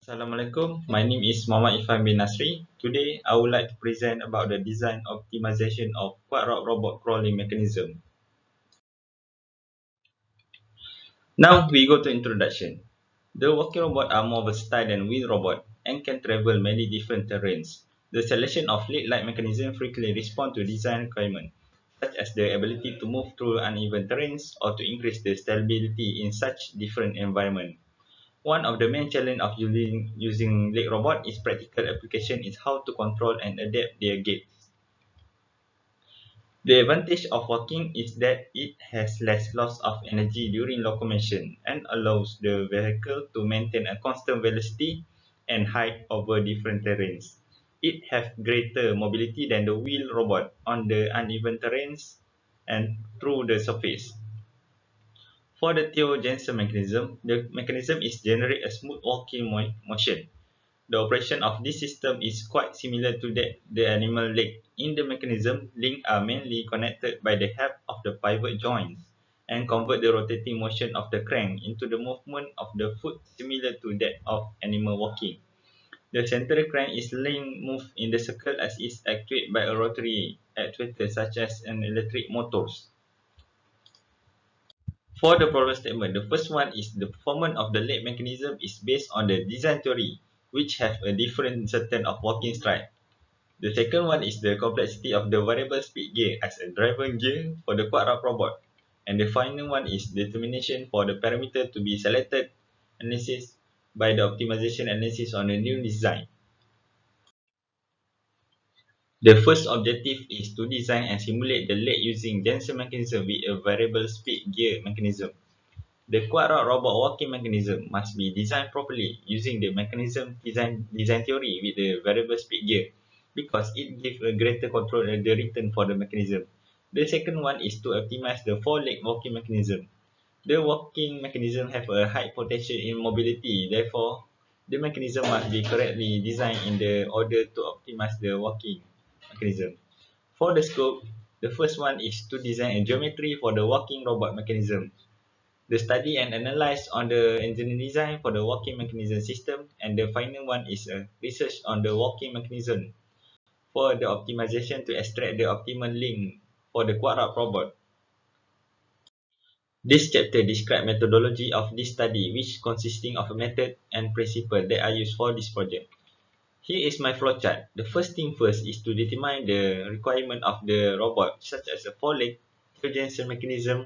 Assalamualaikum. My name is Muhammad Irfan bin Nasri. Today, I would like to present about the design optimization of quadruped robot crawling mechanism. Now we go to introduction. The walking robot are more versatile than wheel robot and can travel many different terrains. The selection of lead-like mechanism frequently respond to design requirements, such as the ability to move through uneven terrains or to increase the stability in such different environments. One of the main challenges of using leg robot is practical application is how to control and adapt their gait. The advantage of walking is that it has less loss of energy during locomotion and allows the vehicle to maintain a constant velocity and height over different terrains. It has greater mobility than the wheel robot on the uneven terrains and through the surface. For the Theo-Jensen mechanism, the mechanism is generate a smooth walking motion. The operation of this system is quite similar to the animal leg. In the mechanism, links are mainly connected by the help of the pivot joints and convert the rotating motion of the crank into the movement of the foot similar to that of animal walking. The central crank is moved in the circle as is actuated by a rotary actuator such as an electric motors. For the problem statement, the first one is the performance of the leg mechanism is based on the design theory, which have a different certain of walking stride. The second one is the complexity of the variable speed gear as a driver gear for the quadruped robot. And the final one is determination for the parameter to be selected analysis by the optimization analysis on a new design. The first objective is to design and simulate the leg using Jensen mechanism with a variable speed gear mechanism. The quadruped robot walking mechanism must be designed properly using the mechanism design theory with the variable speed gear because it gives a greater control of the return for the mechanism. The second one is to optimize the four-leg walking mechanism. The walking mechanism have a high potential in mobility, therefore, the mechanism must be correctly designed in the order to optimize the walking mechanism. For the scope, the first one is to design a geometry for the walking robot mechanism. The study and analyze on the engineering design for the walking mechanism system, and the final one is a research on the walking mechanism for the optimization to extract the optimal link for the quadruped robot. This chapter describes methodology of this study, which consisting of a method and principle that are used for this project. Here is my flowchart. The first thing first is to determine the requirement of the robot, such as a four-leg, Jensen mechanism,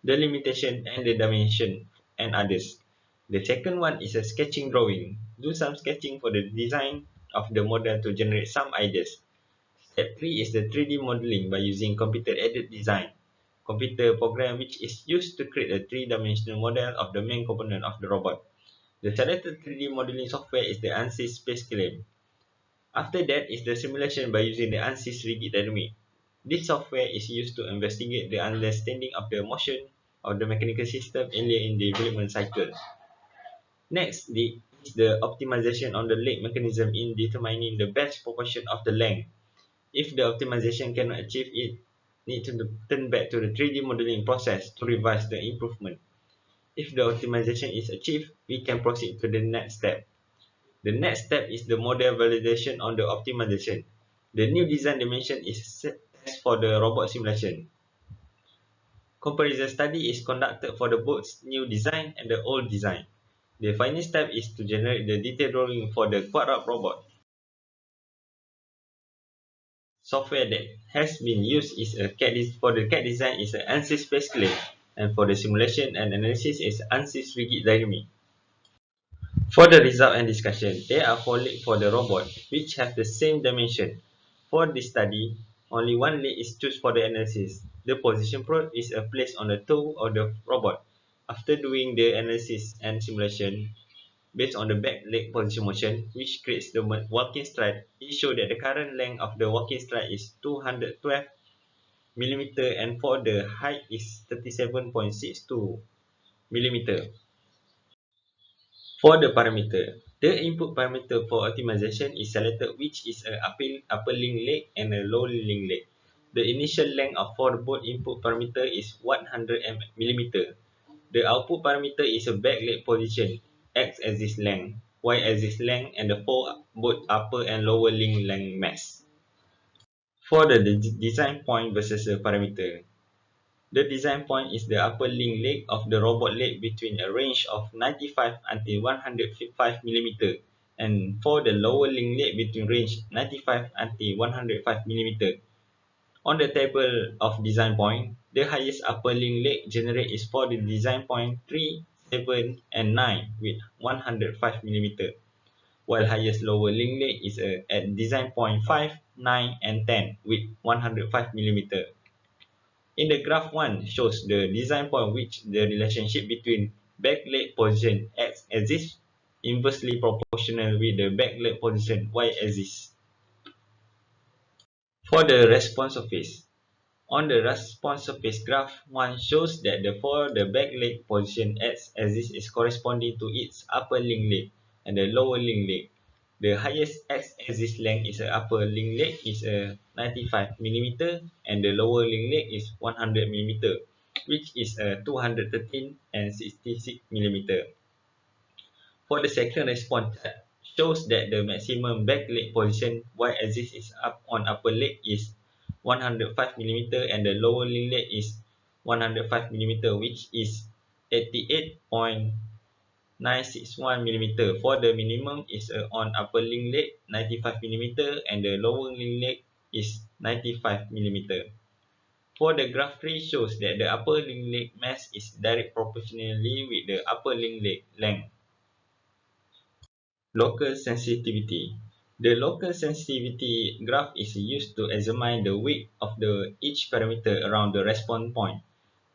the limitation and the dimension, and others. The second one is a sketching drawing. Do some sketching for the design of the model to generate some ideas. Step 3 is the 3D modeling by using computer-aided design, computer program which is used to create a three-dimensional model of the main component of the robot. The selected 3D modeling software is the ANSYS SpaceClaim. After that is the simulation by using the ANSYS Rigid Dynamic. This software is used to investigate the understanding of the motion of the mechanical system earlier in the development cycle. Next is the optimization on the leg mechanism in determining the best proportion of the length. If the optimization cannot achieve it, need to turn back to the 3D modeling process to revise the improvement. If the optimization is achieved, we can proceed to the next step. The next step is the model validation on the optimization. The new design dimension is set for the robot simulation. Comparison study is conducted for the both new design and the old design. The final step is to generate the detailed drawing for the quadruped robot. Software that has been used is for the CAD design is an ANSYS SpaceClaim, and for the simulation and analysis is ANSYS Rigid Dynamic. For the result and discussion, there are 4 legs for the robot, which have the same dimension. For this study, only one leg is chosen for the analysis. The position probe is placed on the toe of the robot. After doing the analysis and simulation, based on the back leg position motion, which creates the walking stride, it shows that the current length of the walking stride is 212 mm and for the height is 37.62 mm. For the parameter, the input parameter for optimization is selected, which is an upper link leg and a lower link leg. The initial length for both input parameter is 100 mm. The output parameter is a back leg position, x-axis length. y-axis length, and the both upper and lower link length mass. For the design point versus the parameter, the design point is the upper link leg of the robot leg between a range of 95 until 105 mm, and for the lower link leg between range 95 until 105 mm. On the table of design point, the highest upper link leg generated is for the design point 3, 7, and 9 with 105 mm, while highest lower link leg is at design point 5, 9, and 10 with 105 mm. In the graph 1 shows the design point which the relationship between back leg position x-axis inversely proportional with the back leg position y-axis. For the response surface, on the response surface graph, one shows that for the back leg position x-axis is corresponding to its upper link leg and the lower link leg. The highest x-axis length is upper link leg is 95 mm and the lower link leg is 100 mm, which is 213 and 66 mm. For the second response chart, shows that the maximum back leg position y-axis is up on upper leg is 105 mm and the lower leg leg is 105 mm, which is 88.961 mm. For the minimum is on upper leg leg 95 mm and the lower leg leg is 95 mm. For the graph 3 shows that the upper leg leg mass is direct proportionally with the upper leg leg length. Local sensitivity. The local sensitivity graph is used to examine the weight of each parameter around the response point.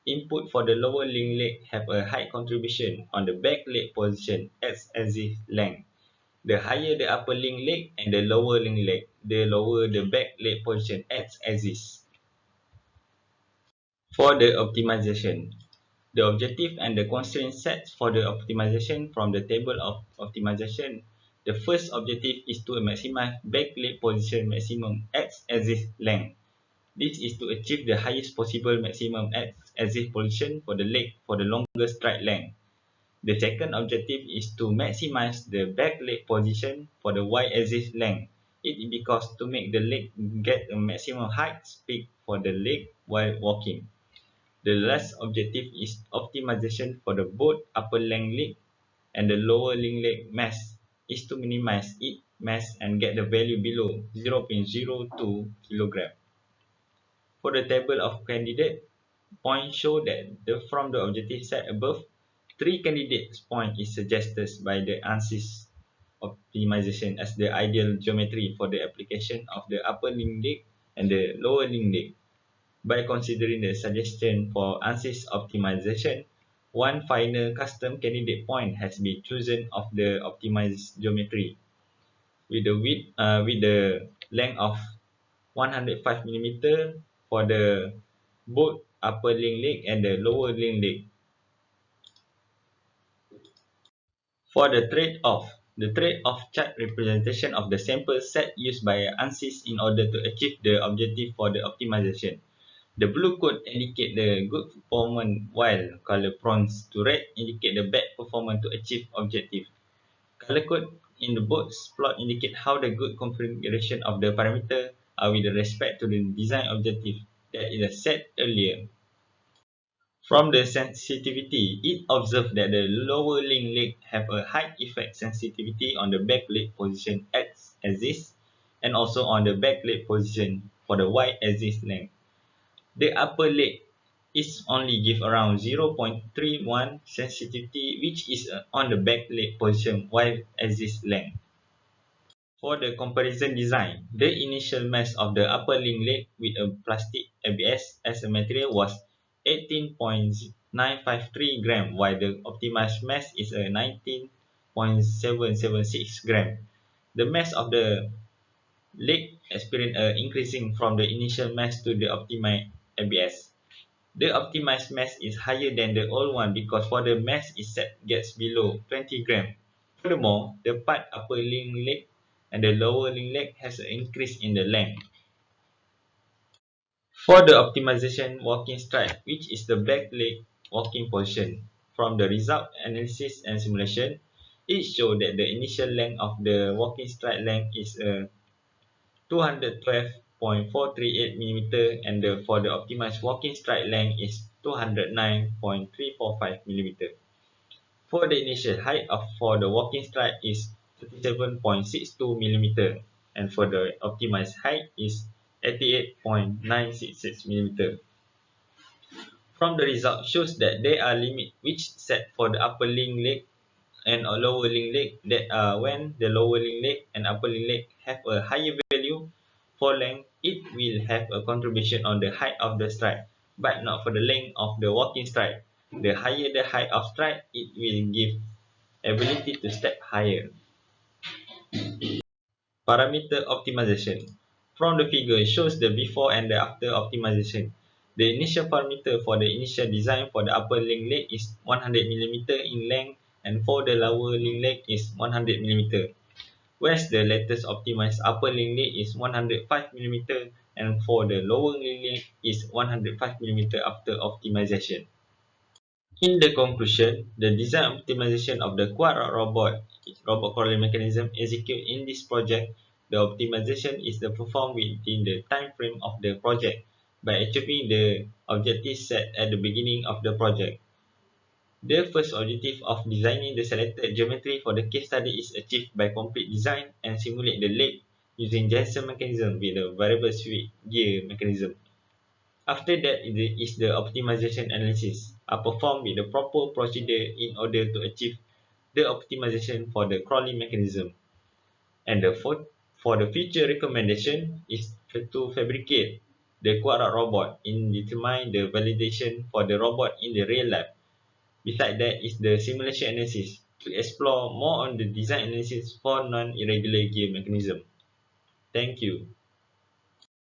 Input for the lower link leg have a high contribution on the back leg position x-axis length. The higher the upper link leg and the lower link leg, the lower the back leg position x-axis. For the optimization, the objective and the constraint set for the optimization from the table of optimization. The first objective is to maximize back leg position maximum x-axis length. This is to achieve the highest possible maximum x-axis position for the leg for the longest stride length. The second objective is to maximize the back leg position for the y-axis length. It is because to make the leg get a maximum height speed for the leg while walking. The last objective is optimization for the both upper link leg and the lower link leg mass is to minimize its mass and get the value below 0.02 kg. For the table of candidate points show that from the objective set above, 3 candidates point is suggested by the ANSYS optimization as the ideal geometry for the application of the upper link leg and the lower link leg. By considering the suggestion for ANSYS optimization, one final custom candidate point has been chosen of the optimized geometry with the length of 105 mm for the both upper link leg and the lower link leg. For the trade-off chart representation of the sample set used by ANSYS in order to achieve the objective for the optimization. The blue code indicate the good performance while color bronze to red indicate the bad performance to achieve objective. Color code in the both plot indicate how the good configuration of the parameter are with respect to the design objective that is set earlier. From the sensitivity, it observed that the lower link leg have a high effect sensitivity on the back leg position x-axis and also on the back leg position for the y-axis length. The upper leg is only give around 0.31 sensitivity, which is on the back leg position y-axis length. For the comparison design, the initial mass of the upper link leg with a plastic ABS as a material was 18.953 gram, while the optimized mass is a 19.776 gram. The mass of the leg experienced increasing from the initial mass to the optimized ABS. The optimized mass is higher than the old one because for the mass is set gets below 20 gram. Furthermore, the part upper link leg and the lower link leg has an increase in the length. For the optimization walking stride, which is the back leg walking position, from the result analysis and simulation, It shows that the initial length of the walking stride length is 212.438 mm and for the optimized walking stride length is 209.345 mm. For the initial height for the walking stride is 37.62 mm and for the optimized height is 88.966 mm. From the result shows that there are limits which set for the upper ling leg and a lower ling leg that when the lower ling leg and upper ling leg have a higher value for length, it will have a contribution on the height of the stride, but not for the length of the walking stride. The higher the height of stride, it will give ability to step higher. Parameter optimization. From the figure, it shows the before and the after optimization. The initial parameter for the initial design for the upper ling leg is 100 mm in length and for the lower ling leg is 100 mm. Whereas the latest optimized upper ling leg is 105 mm and for the lower ling leg is 105 mm after optimization. In the conclusion, the design optimization of the Quadruped robot crawling mechanism executed in this project, the optimization is performed within the time frame of the project by achieving the objectives set at the beginning of the project. The first objective of designing the selected geometry for the case study is achieved by complete design and simulate the leg using Jensen mechanism with a variable speed gear mechanism. After that is the optimization analysis are performed with the proper procedure in order to achieve the optimization for the crawling mechanism. And for the future recommendation is to fabricate the Quadruped robot and determine the validation for the robot in the real lab. Besides that is the simulation analysis to explore more on the design analysis for non-irregular gear mechanism. Thank you.